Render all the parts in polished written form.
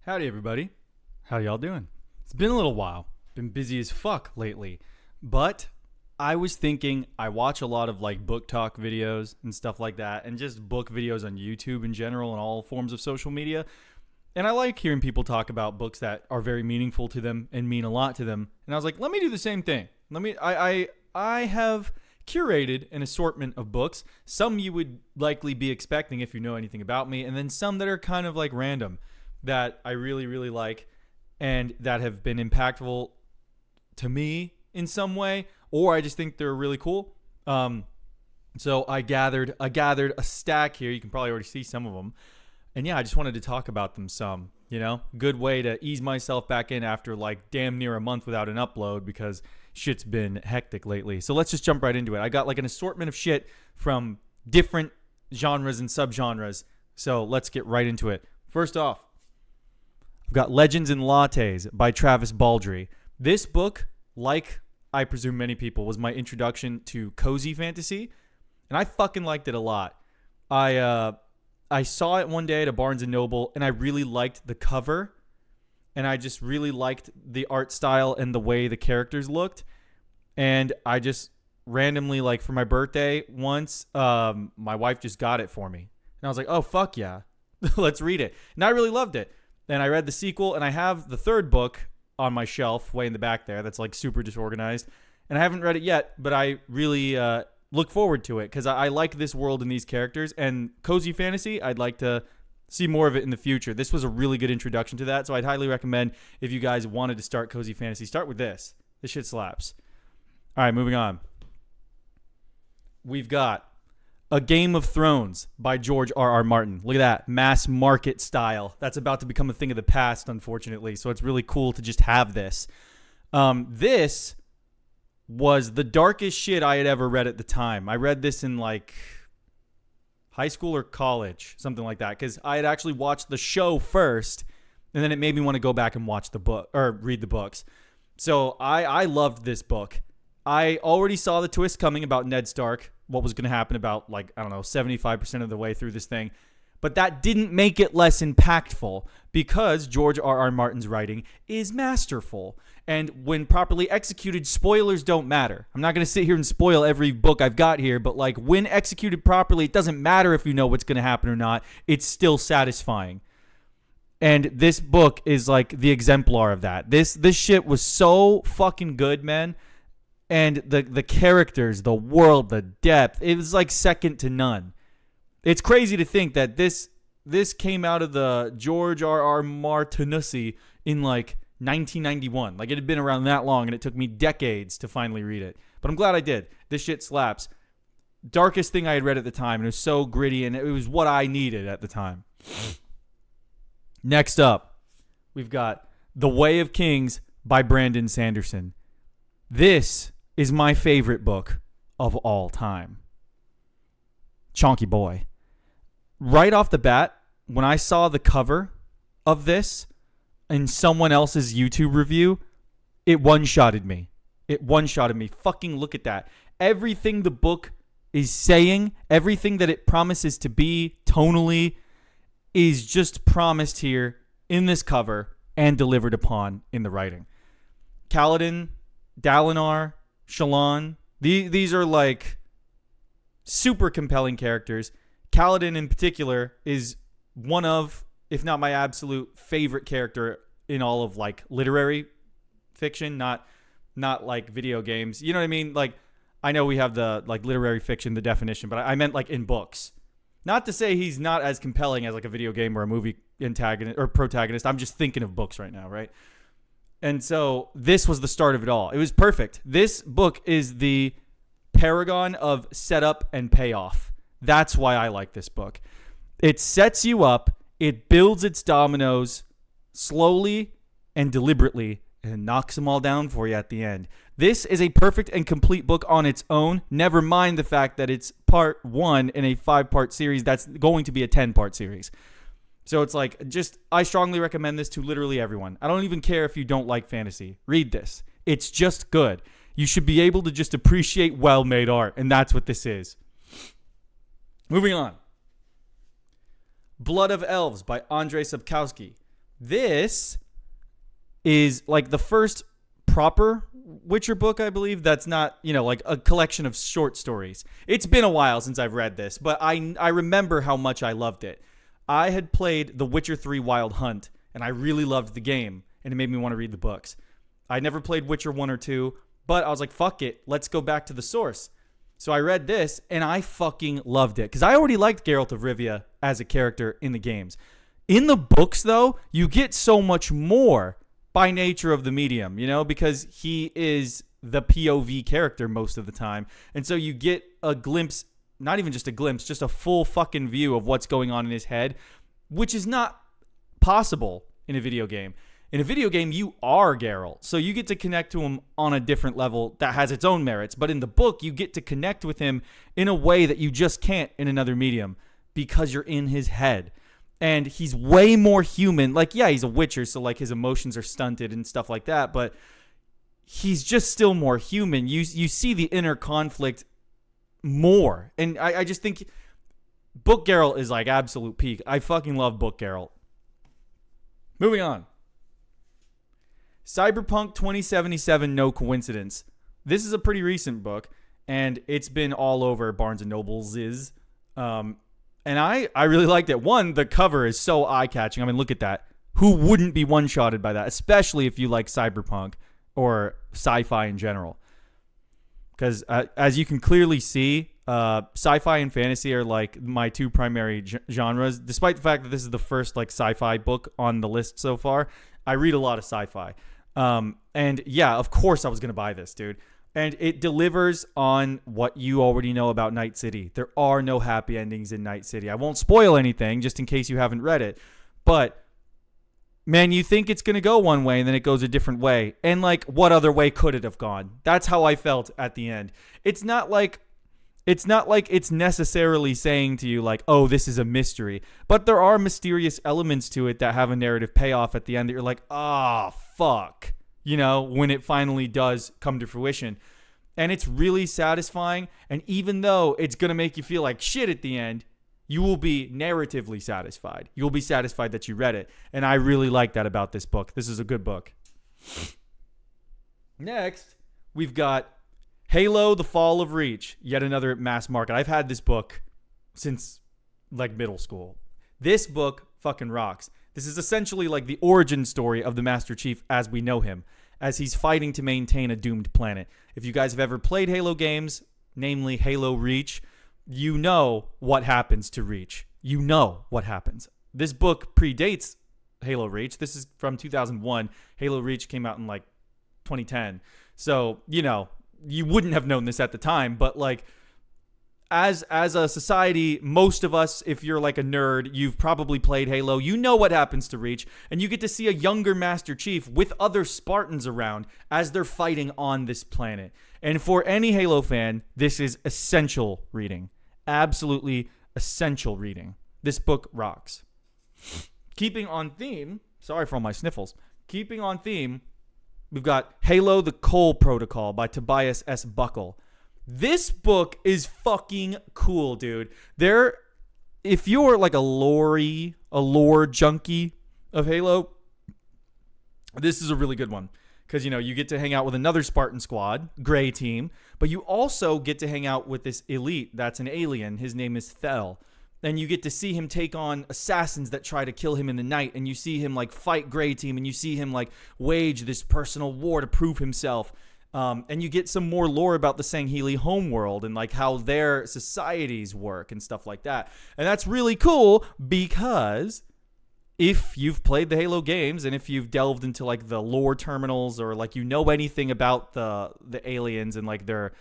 Howdy, everybody. How y'all doing? It's been a little while. Been busy as fuck lately. But I was thinking, I watch a lot of like book talk videos and stuff like that, and just book videos on YouTube in general and all forms of social media. And I like hearing people talk about books that are very meaningful to them and mean a lot to them. And I was like, let me do the same thing. I have curated an assortment of books. Some you would likely be expecting if you know anything about me, and then some that are kind of like random that I really, really like and that have been impactful to me in some way, or I just think they're really cool. So I gathered a stack here. You can probably already see some of them. And yeah, I just wanted to talk about them some, good way to ease myself back in after like damn near a month without an upload because shit's been hectic lately. So let's just jump right into it. I got like an assortment of shit from different genres and subgenres. So let's get right into it. First off, I've got Legends and Lattes by Travis Baldree. This book, like I presume many people, was my introduction to cozy fantasy, and I fucking liked it a lot. I saw it one day at a Barnes & Noble, and I really liked the cover, and I just really liked the art style and the way the characters looked, and I just randomly, like for my birthday once, my wife just got it for me, and I was like, oh, fuck yeah, let's read it, and I really loved it. And I read the sequel, and I have the third book on my shelf way in the back there that's like super disorganized. And I haven't read it yet, but I really look forward to it because I like this world and these characters. And cozy fantasy, I'd like to see more of it in the future. This was a really good introduction to that, so I'd highly recommend if you guys wanted to start cozy fantasy, start with this. This shit slaps. All right, moving on. We've got A Game of Thrones by George R.R. Martin. Look at that. Mass market style. That's about to become a thing of the past, unfortunately. So it's really cool to just have this. This was the darkest shit I had ever read at the time. I read this in like high school or college, something like that. Because I had actually watched the show first. And then it made me want to go back and watch the book or read the books. So I loved this book. I already saw the twist coming about Ned Stark, what was going to happen about, 75% of the way through this thing. But that didn't make it less impactful because George R.R. Martin's writing is masterful. And when properly executed, spoilers don't matter. I'm not going to sit here and spoil every book I've got here, but when executed properly, it doesn't matter if you know what's going to happen or not. It's still satisfying. And this book is like the exemplar of that. This shit was so fucking good, man. And the characters, the world, the depth, it was like second to none. It's crazy to think that this came out of the George R.R. Martinussi in 1991. It had been around that long, and it took me decades to finally read it. But I'm glad I did. This shit slaps. Darkest thing I had read at the time, and it was so gritty, and it was what I needed at the time. Next up, we've got The Way of Kings by Brandon Sanderson. This is my favorite book of all time. Chonky boy. Right off the bat, when I saw the cover of this in someone else's YouTube review, it one-shotted me. Fucking look at that. Everything the book is saying, everything that it promises to be tonally is just promised here in this cover and delivered upon in the writing. Kaladin, Dalinar, Shallan, these are super compelling characters. Kaladin in particular is one of, if not my absolute favorite character in all of literary fiction, not video games. You know what I mean? I know we have the literary fiction, the definition, but I meant in books. Not to say he's not as compelling as a video game or a movie antagonist or protagonist. I'm just thinking of books right now, right? And so this was the start of it all. It was perfect. This book is the paragon of setup and payoff. That's why I like this book. It sets you up. It builds its dominoes slowly and deliberately and knocks them all down for you at the end. This is a perfect and complete book on its own. Never mind the fact that it's part 1 in a 5-part series that's going to be a 10-part series. So it's I strongly recommend this to literally everyone. I don't even care if you don't like fantasy. Read this. It's just good. You should be able to just appreciate well-made art, and that's what this is. Moving on. Blood of Elves by Andrzej Sapkowski. This is like the first proper Witcher book, I believe, that's not, like a collection of short stories. It's been a while since I've read this, but I remember how much I loved it. I had played The Witcher 3 Wild Hunt, and I really loved the game, and it made me want to read the books. I never played Witcher 1 or 2, but I was like, fuck it, let's go back to the source. So I read this, and I fucking loved it, because I already liked Geralt of Rivia as a character in the games. In the books, though, you get so much more by nature of the medium, because he is the POV character most of the time. And so you get a glimpse, not even just a glimpse, just a full fucking view of what's going on in his head, which is not possible in a video game. In a video game, you are Geralt, so you get to connect to him on a different level that has its own merits. But in the book, you get to connect with him in a way that you just can't in another medium because you're in his head. And he's way more human. Like, yeah, he's a Witcher, so like his emotions are stunted and stuff like that, but he's just still more human. You see the inner conflict more. And I just think Book Geralt is like absolute peak. I fucking love Book Geralt. Moving on. Cyberpunk 2077, No Coincidence. This is a pretty recent book, and it's been all over Barnes & Noble's. And I really liked it. One, the cover is so eye-catching. I mean, look at that. Who wouldn't be one-shotted by that? Especially if you like cyberpunk or sci-fi in general. Because as you can clearly see, sci-fi and fantasy are like my two primary genres. Despite the fact that this is the first like sci-fi book on the list so far, I read a lot of sci-fi. And yeah, of course I was going to buy this, dude. And it delivers on what you already know about Night City. There are no happy endings in Night City. I won't spoil anything just in case you haven't read it. But, man, you think it's going to go one way and then it goes a different way. And, like, what other way could it have gone? That's how I felt at the end. It's not like it's necessarily saying to you, like, oh, this is a mystery. But there are mysterious elements to it that have a narrative payoff at the end that you're like, ah, fuck. When it finally does come to fruition. And it's really satisfying. And even though it's going to make you feel like shit at the end, you will be narratively satisfied. You'll be satisfied that you read it. And I really like that about this book. This is a good book. Next, we've got Halo: The Fall of Reach. Yet another mass market. I've had this book since like middle school. This book fucking rocks. This is essentially like the origin story of the Master Chief as we know him, as he's fighting to maintain a doomed planet. If you guys have ever played Halo games, namely Halo Reach, you know what happens to Reach. You know what happens. This book predates Halo Reach. This is from 2001. Halo Reach came out in like 2010. So, you wouldn't have known this at the time, but like, As a society, most of us, if you're like a nerd, you've probably played Halo. You know what happens to Reach, and you get to see a younger Master Chief with other Spartans around as they're fighting on this planet. And for any Halo fan, this is essential reading. Absolutely essential reading. This book rocks. Keeping on theme, sorry for all my sniffles. Keeping on theme, we've got Halo: The Cole Protocol by Tobias S. Buckle. This book is fucking cool, dude. If you're like a lore junkie of Halo, this is a really good one. Because, you get to hang out with another Spartan squad, Gray Team, but you also get to hang out with this elite that's an alien. His name is Thel. And you get to see him take on assassins that try to kill him in the night. And you see him like fight Gray Team, and you see him like wage this personal war to prove himself. And you get some more lore about the Sangheili homeworld and like how their societies work and stuff like that. And that's really cool because if you've played the Halo games and if you've delved into like the lore terminals or like anything about the aliens and like their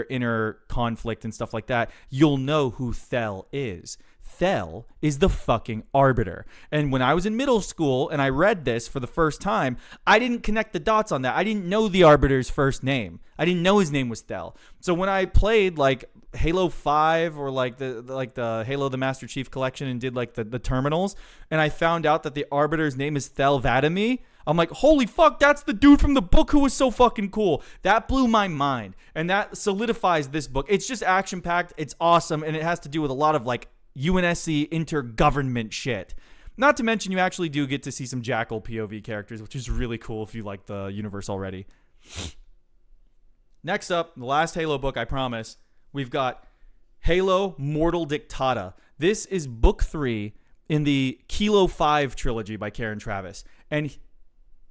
inner conflict and stuff like that, you'll know who Thel is. Thel is the fucking Arbiter. And when I was in middle school and I read this for the first time, I didn't connect the dots on that. I didn't know the Arbiter's first name. I didn't know his name was Thel. So when I played like Halo 5 or like the Halo the Master Chief collection and did like the terminals, and I found out that the Arbiter's name is Thel Vadami, I'm like, holy fuck, that's the dude from the book who was so fucking cool. That blew my mind. And that solidifies this book. It's just action-packed. It's awesome. And it has to do with a lot of like UNSC intergovernment shit. Not to mention you actually do get to see some Jackal POV characters, which is really cool if you like the universe already. Next up, the last Halo book, I promise, we've got Halo Mortal Dictata. This is book 3 in the Kilo 5 trilogy by Karen Traviss. And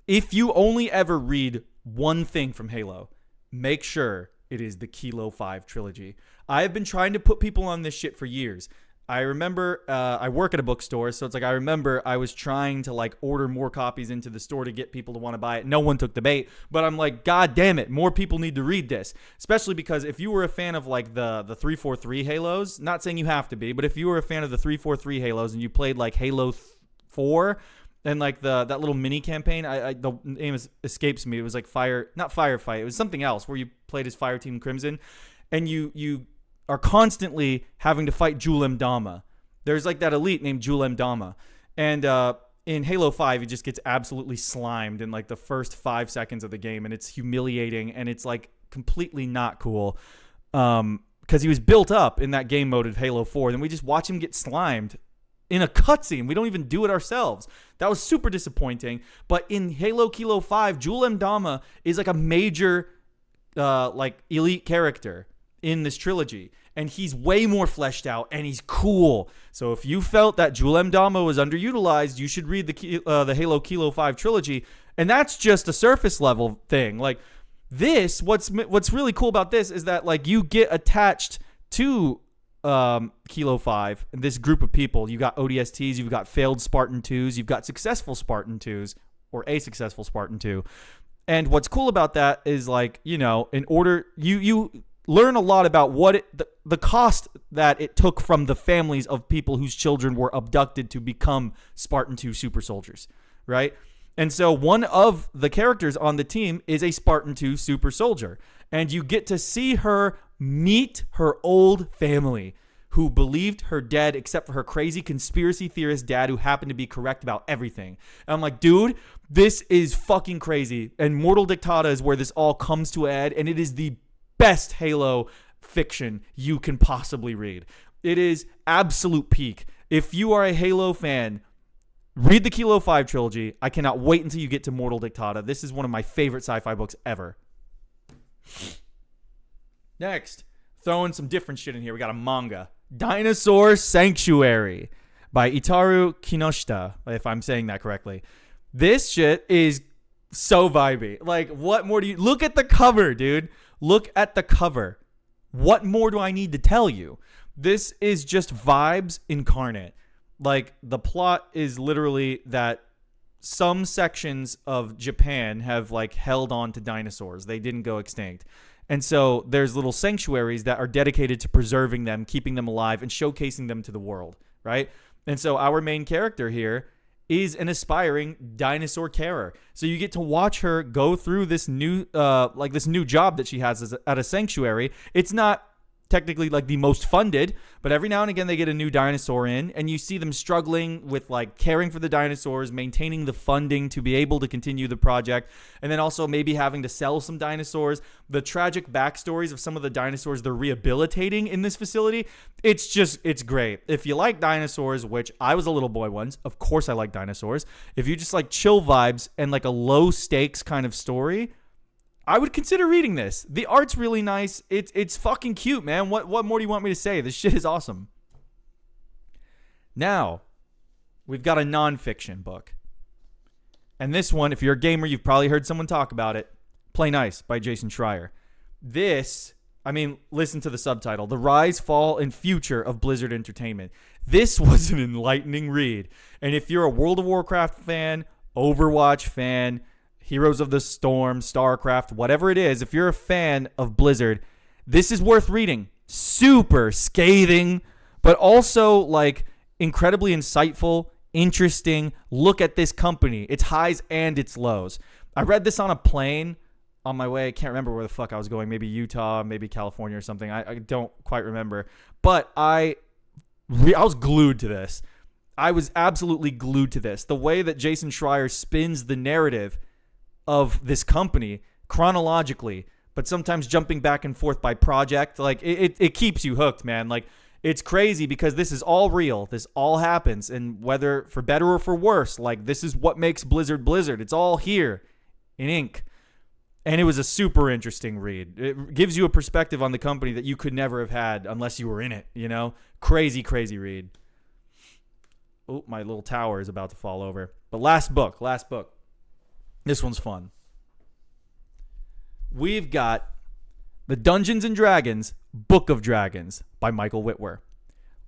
if you only ever read one thing from Halo, make sure it is the Kilo 5 trilogy. I have been trying to put people on this shit for years. I remember I work at a bookstore, so it's like I remember I was trying to like order more copies into the store to get people to want to buy it. No one took the bait, but I'm like, God damn it, more people need to read this. Especially because if you were a fan of like the 343 Halos, not saying you have to be, but if you were a fan of the 343 Halos and you played like Halo 4 and like that little mini campaign, the name escapes me. It was like not Firefight. It was something else where you played as Fireteam Crimson, and you are constantly having to fight Julem Dama. There's like that elite named Julem Dama. And in Halo 5, he just gets absolutely slimed in like the first 5 seconds of the game. And it's humiliating. And it's like completely not cool. Because he was built up in that game mode of Halo 4. Then we just watch him get slimed in a cutscene. We don't even do it ourselves. That was super disappointing. But in Halo Kilo 5, Julem Dama is like a major like elite character in this trilogy, and he's way more fleshed out, and he's cool. So if you felt that Julem Dama was underutilized, you should read the Halo Kilo 5 trilogy, and that's just a surface level thing. Like this, what's really cool about this is that like you get attached to Kilo 5 and this group of people. You got ODSTs, you've got failed Spartan 2s, you've got successful Spartan 2s, or a successful Spartan 2. And what's cool about that is like, you know, in order you learn a lot about what the cost that it took from the families of people whose children were abducted to become Spartan 2 super soldiers, right? And so one of the characters on the team is a Spartan 2 super soldier. And you get to see her meet her old family who believed her dead except for her crazy conspiracy theorist dad who happened to be correct about everything. And I'm like, dude, this is fucking crazy. And Mortal Dictata is where this all comes to a head, and it is the best Halo fiction you can possibly read. It is absolute peak. If you are a Halo fan, read the Kilo 5 trilogy. I cannot wait until you get to Mortal Dictata. This is one of my favorite sci-fi books ever. Next, throwing some different shit in here. We got a manga. Dinosaur Sanctuary by Itaru Kinoshita, if I'm saying that correctly. This shit is so vibey. Like, what more do you... Look at the cover, dude. Look at the cover. What more do I need to tell you? This is just vibes incarnate. Like, the plot is literally that some sections of Japan have, like, held on to dinosaurs. They didn't go extinct. And so there's little sanctuaries that are dedicated to preserving them, keeping them alive, and showcasing them to the world, right? And so our main character here is an aspiring dinosaur carer. So you get to watch her go through this new job that she has at a sanctuary. It's not technically like the most funded, but every now and again they get a new dinosaur in, and you see them struggling with like caring for the dinosaurs, maintaining the funding to be able to continue the project, and then also maybe having to sell some dinosaurs. The tragic backstories of some of the dinosaurs they're rehabilitating in this facility, it's great. If you like dinosaurs, which I was a little boy once, of course I like dinosaurs. If you just like chill vibes and like a low stakes kind of story, I would consider reading this. The art's really nice. It's fucking cute, man. What more do you want me to say? This shit is awesome. Now, we've got a nonfiction book. And this one, if you're a gamer, you've probably heard someone talk about it. Play Nice by Jason Schreier. This, I mean, listen to the subtitle. The Rise, Fall, and Future of Blizzard Entertainment. This was an enlightening read. And if you're a World of Warcraft fan, Overwatch fan, Heroes of the Storm, StarCraft, whatever it is, if you're a fan of Blizzard, this is worth reading. Super scathing, but also like incredibly insightful, interesting. Look at this company, its highs and its lows. I read this on a plane on my way. I can't remember where the fuck I was going. Maybe Utah, maybe California or something. I don't quite remember. But I was glued to this. I was absolutely glued to this. The way that Jason Schreier spins the narrative of this company chronologically, but sometimes jumping back and forth by project, like it keeps you hooked, man. Like it's crazy because this is all real. This all happens. And whether for better or for worse, like this is what makes Blizzard Blizzard. It's all here in ink. And it was a super interesting read. It gives you a perspective on the company that you could never have had unless you were in it, you know? Crazy, crazy read. Oh, my little tower is about to fall over. But last book. This one's fun. We've got The Dungeons and Dragons Book of Dragons by Michael Whitwer.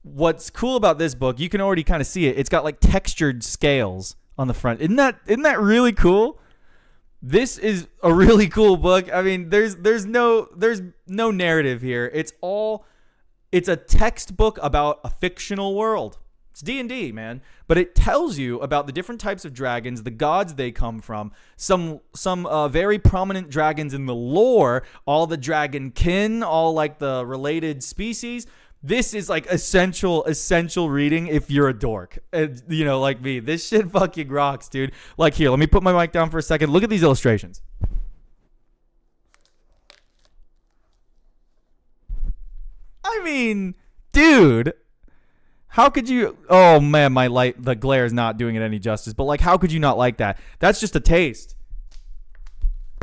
What's cool about this book, you can already kind of see it. It's got like textured scales on the front. Isn't that really cool? This is a really cool book. I mean, there's no narrative here. It's a textbook about a fictional world. It's D&D, man. But it tells you about the different types of dragons, the gods they come from, some very prominent dragons in the lore, all the dragon kin, all like the related species. This is like essential reading if you're a dork, you know, like me. This shit fucking rocks, dude. Like, here, let me put my mic down for a second. Look at these illustrations. I mean, dude, how could you? Oh man, the glare is not doing it any justice. But like, how could you not like that? That's just a taste.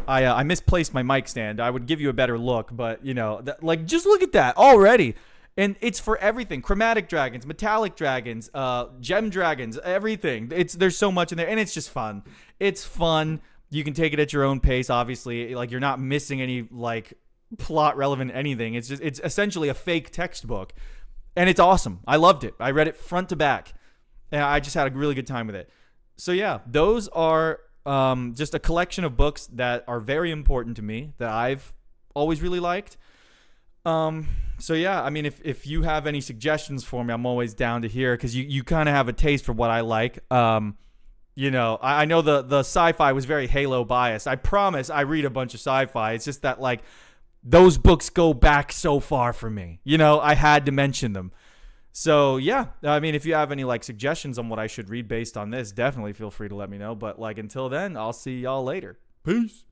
I misplaced my mic stand. I would give you a better look, but you know, like, just look at that already. And it's for everything. Chromatic dragons, metallic dragons, gem dragons, everything. There's so much in there, and it's just fun. It's fun. You can take it at your own pace, obviously. Like, you're not missing any, like, plot relevant anything. It's essentially a fake textbook. And it's awesome. I loved it. I read it front to back. And I just had a really good time with it. So, yeah, those are just a collection of books that are very important to me, that I've always really liked. So yeah, I mean, if you have any suggestions for me, I'm always down to hear, because you kind of have a taste for what I like. You know, I know the sci-fi was very Halo biased. I promise I read a bunch of sci-fi. It's just that, like, those books go back so far for me. You know, I had to mention them. So yeah, I mean, if you have any like suggestions on what I should read based on this, definitely feel free to let me know. But like, until then, I'll see y'all later. Peace.